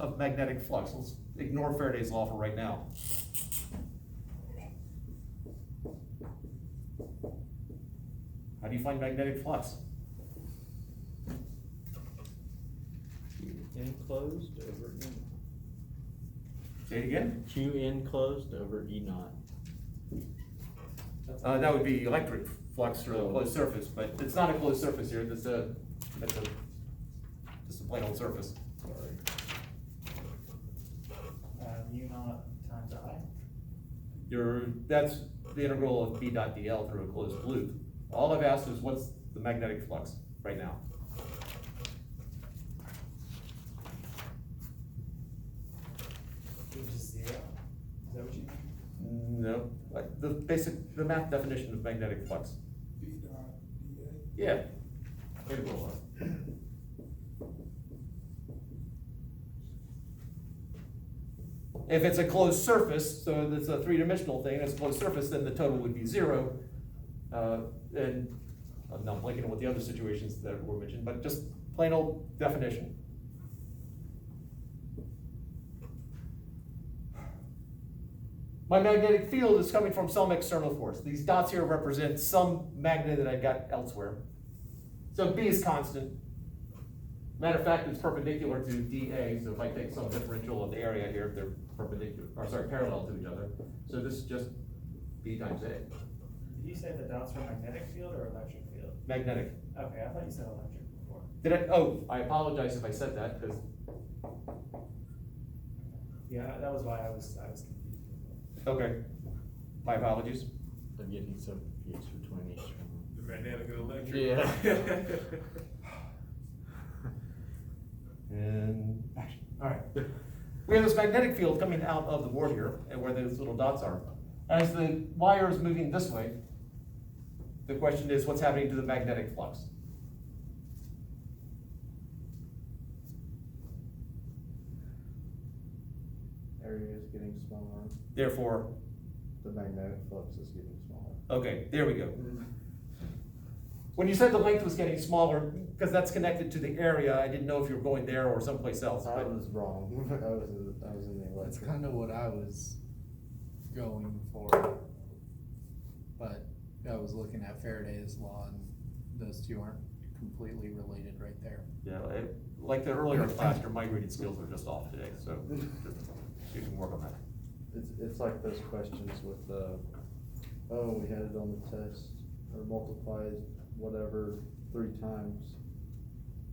of magnetic flux. Let's ignore Faraday's law for right now. How do you find magnetic flux? Enclosed over E. Say it again. Q enclosed over E naught. That would be electric flux through a closed surface, but it's not a closed surface here. It's just a plain old surface. U naught times I. That's the integral of B dot dl through a closed loop. All I've asked is what's the magnetic flux right now? Which is 0. Is that what you mean? No, like the math definition of magnetic flux. B dot dA. Yeah. Integral of. If it's a closed surface, so it's a three-dimensional thing, it's a closed surface, then the total would be 0. And I'm not blanking on what the other situations that were mentioned, but just plain old definition. My magnetic field is coming from some external force. These dots here represent some magnet that I got elsewhere. So B is constant. Matter of fact, it's perpendicular to dA, so if I take some differential of the area here, they're parallel to each other. So this is just B times A. Did you say the dots were magnetic field or electric field? Magnetic. Okay, I thought you said electric before. Did I? Oh, I apologize if I said that, because. Yeah, that was why I was confused. Okay. My apologies. I'm getting so confused between each one. The magnetic and electric. Yeah. And action. All right. We have this magnetic field coming out of the board here, and where those little dots are. As the wire is moving this way, the question is, what's happening to the magnetic flux? Area is getting smaller. Therefore, The magnetic flux is getting smaller. okay, there we go. When you said the length was getting smaller, because that's connected to the area, I didn't know if you were going there or someplace else. I But was wrong. I was in the That's electric. kind of what I was going for. But I was looking at Faraday's law, and those two aren't completely related right there. yeah, like the earlier class, your mind reading skills are just off today, so you can work on that. It's like those questions with oh, we had it on the test, or multiply whatever 3 times,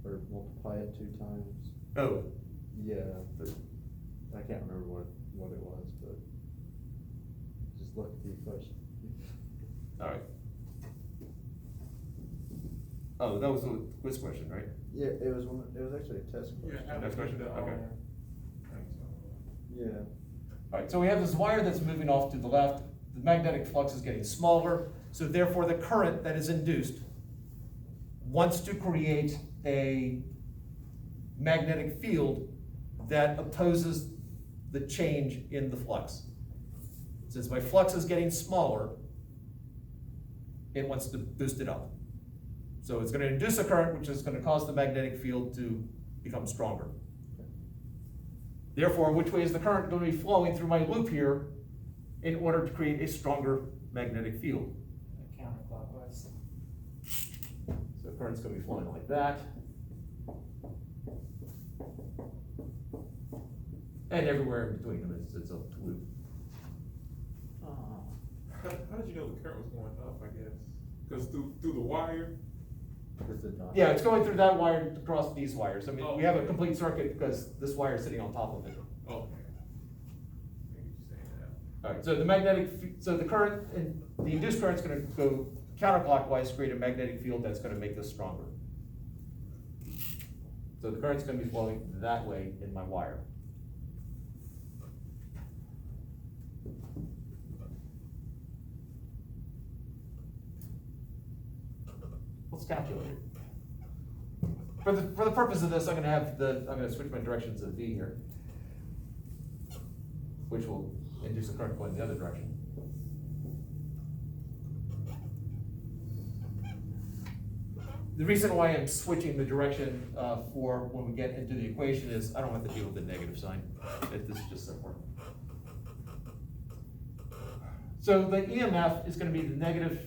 or multiply it 2 times. Oh, Yeah, but I can't remember what it was, but just look at the equation. all right. Oh, that was a quiz question, right? Yeah, it was actually a test question. Yeah, Next question, okay. Yeah. All right, so we have this wire that's moving off to the left. The magnetic flux is getting smaller, so therefore the current that is induced wants to create a magnetic field that opposes the change in the flux. Since my flux is getting smaller, it wants to boost it up. So it's going to induce a current, which is going to cause the magnetic field to become stronger. Therefore, which way is the current going to be flowing through my loop here in order to create a stronger magnetic field? Counterclockwise. So the current's going to be flowing like that. And everywhere in between them, it's a loop. How did you know the current was going up, I guess? Because through the wire? Because the dot. Yeah, it's going through that wire across these wires. I mean, Oh, we have a okay. complete circuit because this wire is sitting on top of it. Okay. Maybe you're saying that. All right, so so the current, and the induced current's going to go counterclockwise, create a magnetic field that's going to make this stronger. So the current's going to be flowing that way in my wire. Let's calculate it. For the purpose of this, I'm going to switch my directions to V here, which will induce a current going the other direction. The reason why I'm switching the direction for when we get into the equation is I don't have to deal with the negative sign. This is just simpler. So the EMF is going to be the negative,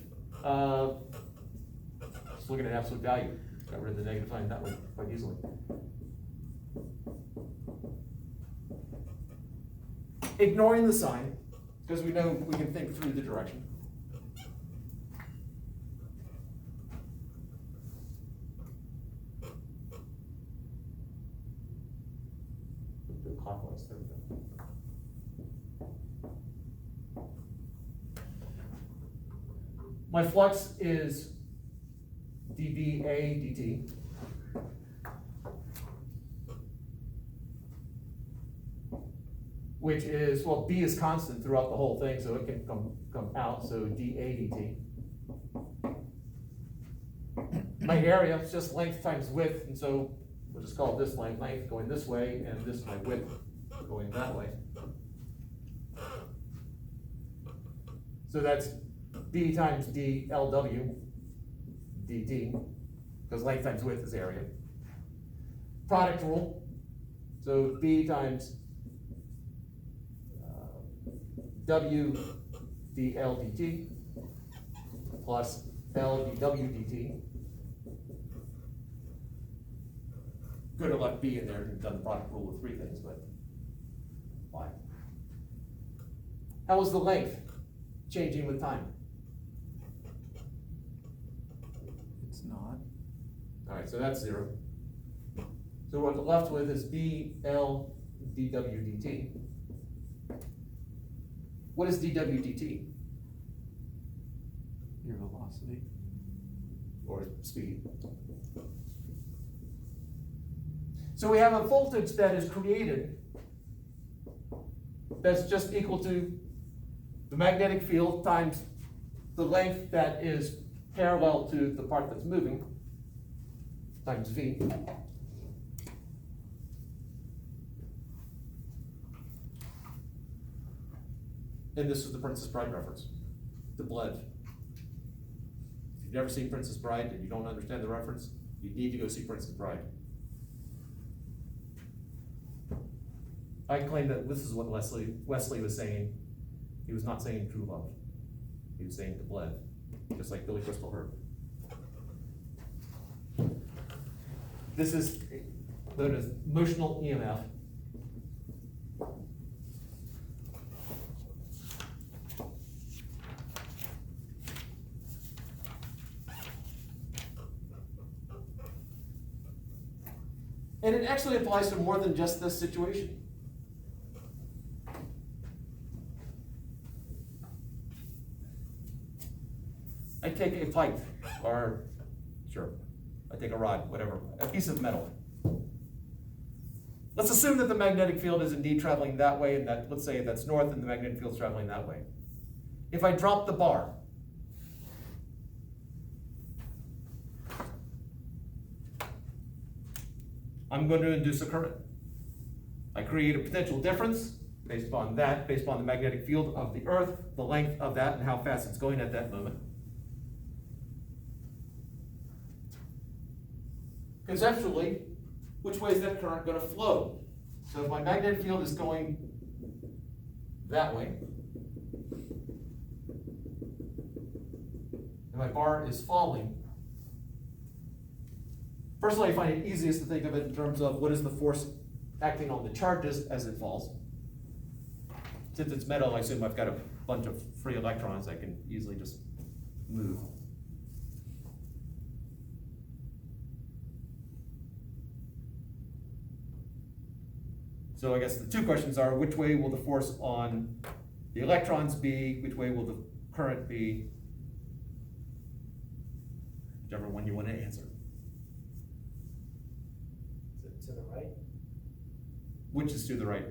just looking at absolute value. Got rid of the negative sign that way quite easily. Ignoring the sign, because we know we can think through the direction. Do it clockwise, there we go. My flux is dVA dt. Which is, well, B is constant throughout the whole thing, so it can come out, so dA dt. My area is just length times width, and so we'll just call this my length going this way, and this my width going that way. So that's B times dLW dt, because length times width is area. Product rule, so B times W dL dt plus L dW dt. Could have left B in there and done the product rule with 3 things, but why? How is the length changing with time? It's not. All right, so that's 0. So what we're left with is BL dW dt. What is dW dt? Your velocity. Or speed. So we have a voltage that is created that's just equal to the magnetic field times the length that is parallel to the part that's moving times V. And this is the Princess Bride reference, the blood. If you've never seen Princess Bride and you don't understand the reference, you need to go see Princess Bride. I claim that this is what Wesley was saying. He was not saying true love. He was saying the blood, just like Billy Crystal heard. This is known as motional EMF. And it actually applies to more than just this situation. I take a pipe, or sure, I take a rod, whatever, a piece of metal. Let's assume that the magnetic field is indeed traveling that way, and that, let's say that's north and the magnetic field is traveling that way. If I drop the bar, I'm going to induce a current. I create a potential difference based upon that, based upon the magnetic field of the Earth, the length of that, and how fast it's going at that moment. Conceptually, which way is that current going to flow? So if my magnetic field is going that way, and my bar is falling, personally, I find it easiest to think of it in terms of what is the force acting on the charges as it falls. Since it's metal, I assume I've got a bunch of free electrons I can easily just move. So I guess the 2 questions are, which way will the force on the electrons be? Which way will the current be? Whichever one you want to answer. To the right? Which is to the right?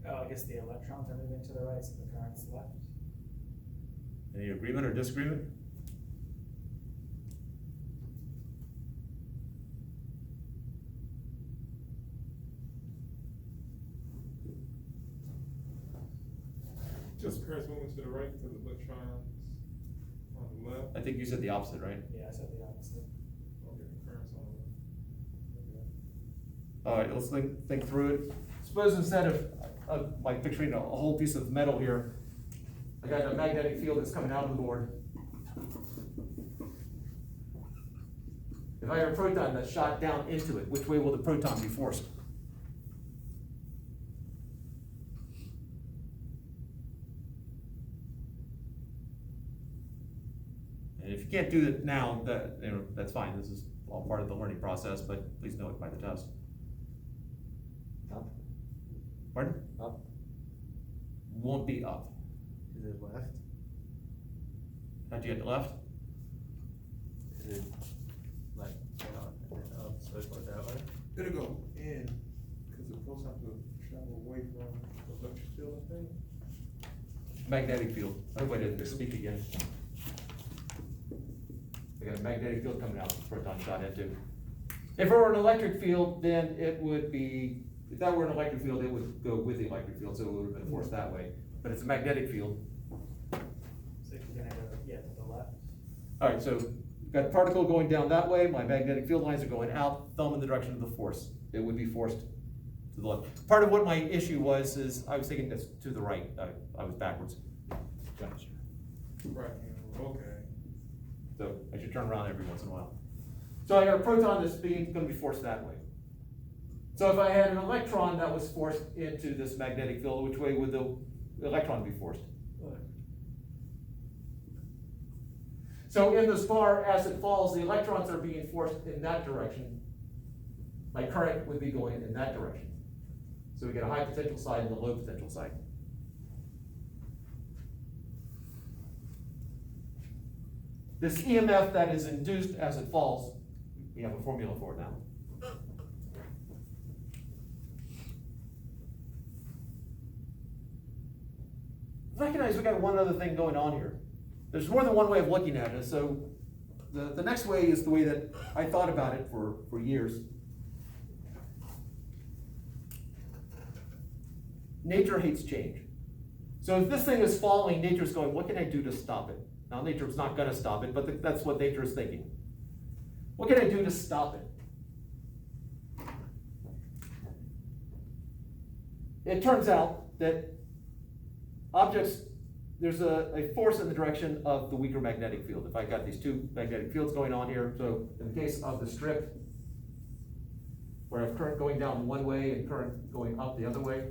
I guess the electrons are moving to the right, so the current's left. Any agreement or disagreement? Just current's moving to the right because the electrons on the left. I think you said the opposite, right? Yeah, I said the opposite. All right, let's think through it. Suppose instead of like picturing a whole piece of metal here, I got a magnetic field that's coming out of the board. If I have a proton that's shot down into it, which way will the proton be forced? And if you can't do it now, that's fine. This is all part of the learning process, but please know it by the test. Up, Pardon? up, Won't be up. is it left? How'd you get to left? Is it like down and then up, so it goes that way? It'll go in, cause the pulse have to travel away from the electric field, I think. Magnetic field. I hope I didn't misspeak again. I got a magnetic field coming out, the proton shot into. If it were an electric field, then it would be, if that were an electric field, it would go with the electric field, so it would have been forced that way. But it's a magnetic field. So you're gonna go, yeah, to the left. All right, so got the particle going down that way, my magnetic field lines are going out, thumb in the direction of the force. It would be forced to the left. Part of what my issue was is I was thinking this to the right, I was backwards. Gotcha. Right, okay. So I should turn around every once in a while. So I got a proton that's gonna be forced that way. So if I had an electron that was forced into this magnetic field, which way would the electron be forced? So in this bar, as it falls, the electrons are being forced in that direction. My current would be going in that direction. So we get a high potential side and a low potential side. This EMF that is induced as it falls, we have a formula for it now. Recognize we got one other thing going on here. There's more than one way of looking at it, so the next way is the way that I thought about it for years. Nature hates change. So if this thing is falling, nature's going, what can I do to stop it? Now nature's not gonna stop it, but that's what nature is thinking. What can I do to stop it? It turns out that objects, there's a force in the direction of the weaker magnetic field. If I got these two magnetic fields going on here, so in the case of the strip, where I have current going down one way and current going up the other way,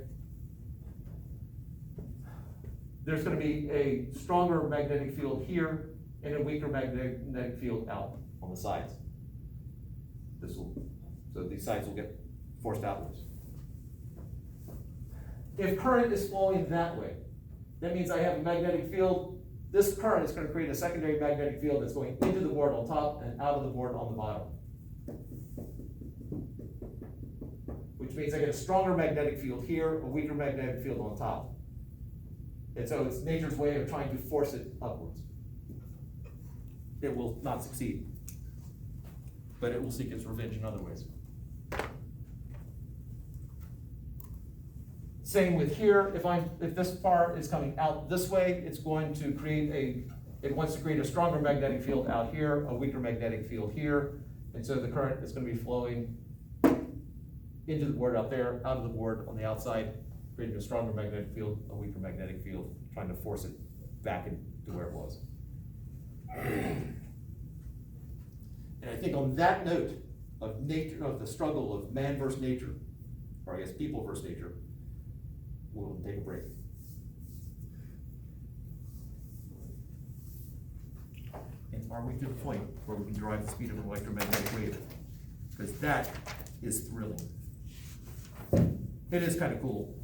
there's going to be a stronger magnetic field here and a weaker magnetic field out on the sides. So these sides will get forced outwards. If current is flowing that way, that means I have a magnetic field. This current is going to create a secondary magnetic field that's going into the board on top and out of the board on the bottom. Which means I get a stronger magnetic field here, a weaker magnetic field on top. And so it's nature's way of trying to force it upwards. It will not succeed, but it will seek its revenge in other ways. Same with here, if this part is coming out this way, it's going to create it wants to create a stronger magnetic field out here, a weaker magnetic field here, and so the current is going to be flowing into the board out there, out of the board on the outside, creating a stronger magnetic field, a weaker magnetic field, trying to force it back into where it was. And I think on that note of nature, of the struggle of man versus nature, or I guess people versus nature, we'll take a break. And are we to the point where we can derive the speed of an electromagnetic wave? Because that is thrilling. It is kind of cool,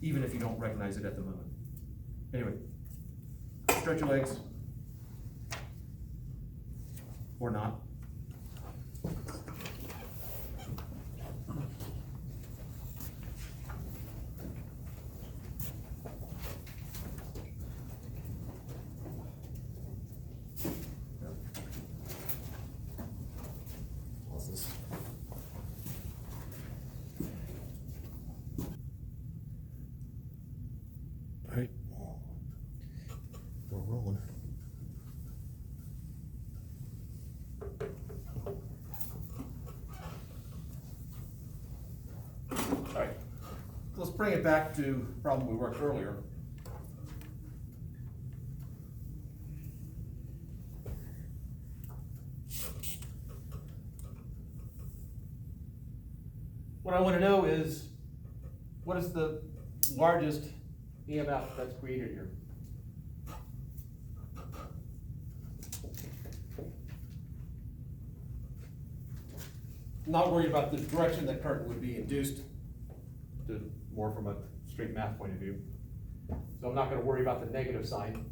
even if you don't recognize it at the moment. Anyway, stretch your legs. Or not. What's this? All right, we're rolling. let's bring it back to the problem we worked earlier. What I want to know is, what is the largest EMF that's created here? I'm not worried about the direction that current would be induced, more from a straight math point of view. So I'm not going to worry about the negative sign.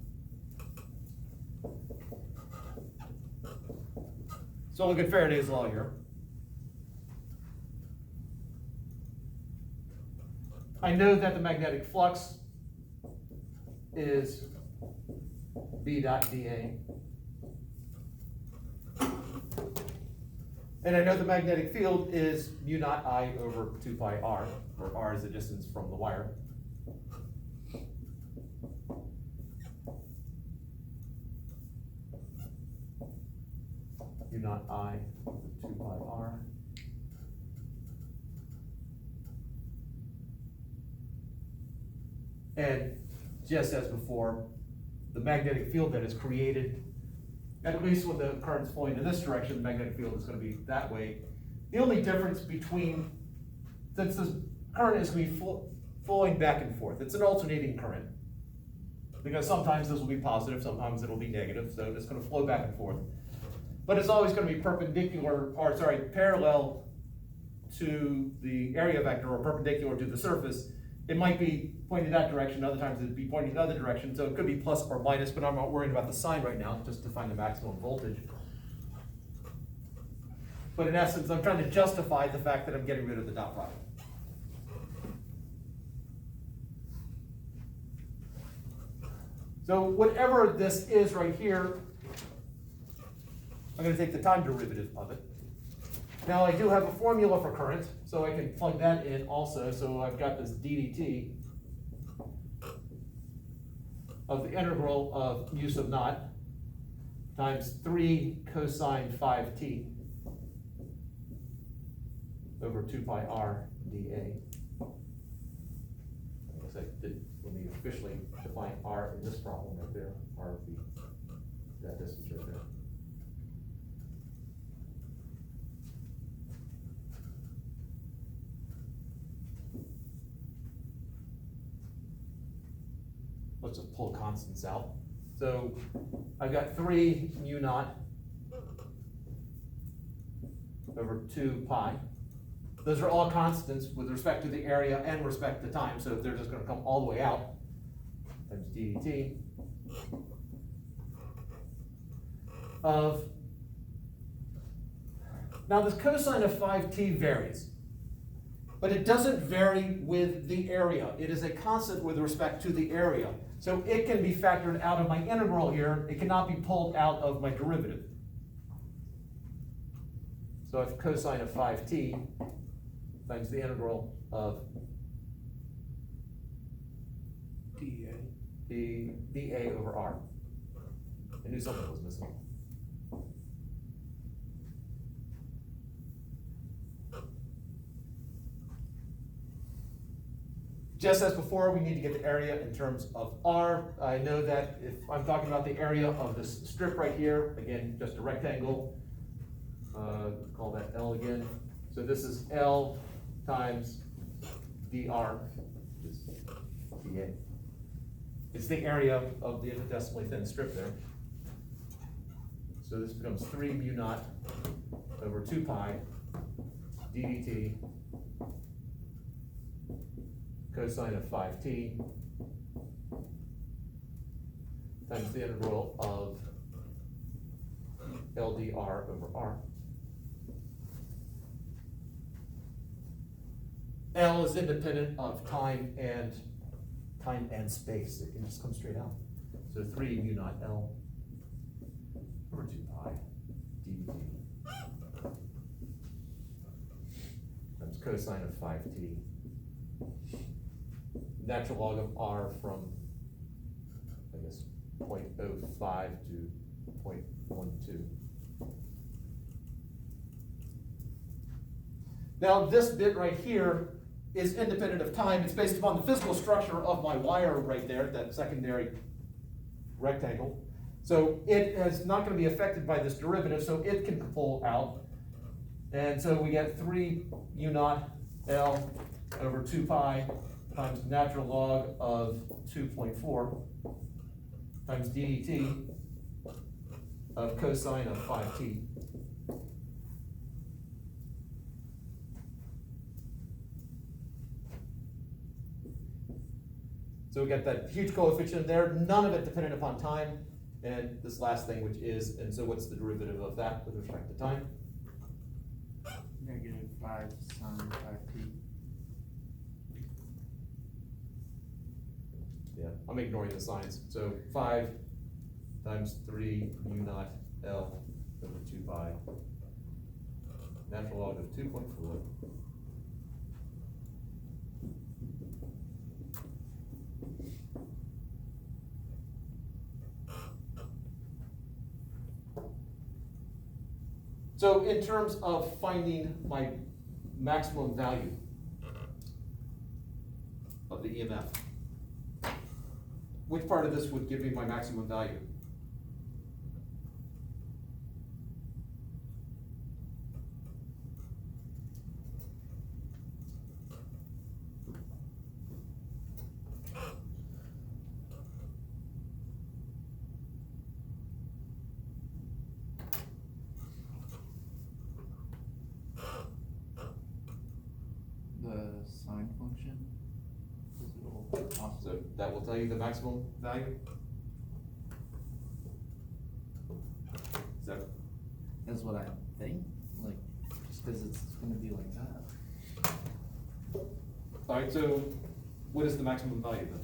So look at Faraday's law here. I know that the magnetic flux is B dot dA. And I know the magnetic field is mu naught I over 2 pi r, where r is the distance from the wire. Mu naught I over 2 pi r. And just as before, the magnetic field that is created, at least when the current's flowing in this direction, the magnetic field is going to be that way. The only difference between, since this current is going to be flowing back and forth, it's an alternating current. Because sometimes this will be positive, sometimes it'll be negative, so it's going to flow back and forth. But it's always going to be parallel to the area vector, or perpendicular to the surface. It might be pointing that direction, other times it'd be pointing the other direction, so it could be plus or minus, but I'm not worried about the sign right now, just to find the maximum voltage. But in essence, I'm trying to justify the fact that I'm getting rid of the dot product. So whatever this is right here, I'm going to take the time derivative of it. Now I do have a formula for current, so I can plug that in also. So I've got this ddt of the integral of mu sub naught times 3 cosine 5t over 2 pi r dA. I guess I did, let me officially define r in this problem right there. R would be that distance right there. Let's just pull constants out. So I've got 3 mu naught over 2 pi. Those are all constants with respect to the area and respect to time, so they're just going to come all the way out. Times ddt of, now this cosine of 5t varies, but it doesn't vary with the area. It is a constant with respect to the area. So it can be factored out of my integral here. It cannot be pulled out of my derivative. So if cosine of 5t times the integral of dA over r. I knew something was missing. Just as before, we need to get the area in terms of r. I know that if I'm talking about the area of this strip right here, again, just a rectangle, call that L again. So this is L times dr, which is dA. It's the area of the infinitesimally thin strip there. So this becomes 3 mu naught over 2 pi ddt cosine of 5t times the integral of LdR over R. L is independent of time and space. It can just come straight out. So 3 mu naught L over 2 pi ddt times cosine of 5t. Natural log of R from, I guess, 0.05 to 0.12. Now this bit right here is independent of time. It's based upon the physical structure of my wire right there, that secondary rectangle. So it is not gonna be affected by this derivative, so it can pull out. And so we get 3 u naught L over 2 pi times natural log of 2.4 times ddt of cosine of 5t. So we got that huge coefficient there, none of it dependent upon time, and this last thing, which is, and so what's the derivative of that with respect to time? Negative 5 sine 5t. Yeah, I'm ignoring the signs, so 5 times 3 mu naught L over 2 pi, natural log of 2.4. So in terms of finding my maximum value of the EMF, which part of this would give me my maximum value? The sine function, is it all opposite? So that will tell you the maximum value? Is that, That's what I think, like, just cause it's gonna be like that. alright, so what is the maximum value then?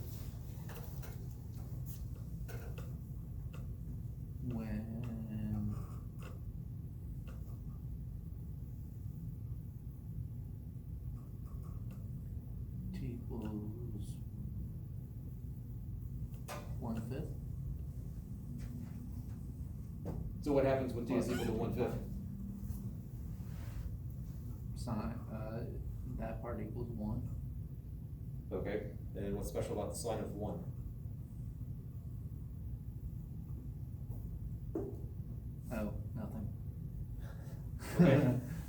When t equals 1/5. So what happens when t is equal to 1/5? Sine, that part equals 1. Okay, and what's special about the sine of 1? Oh, nothing. Okay,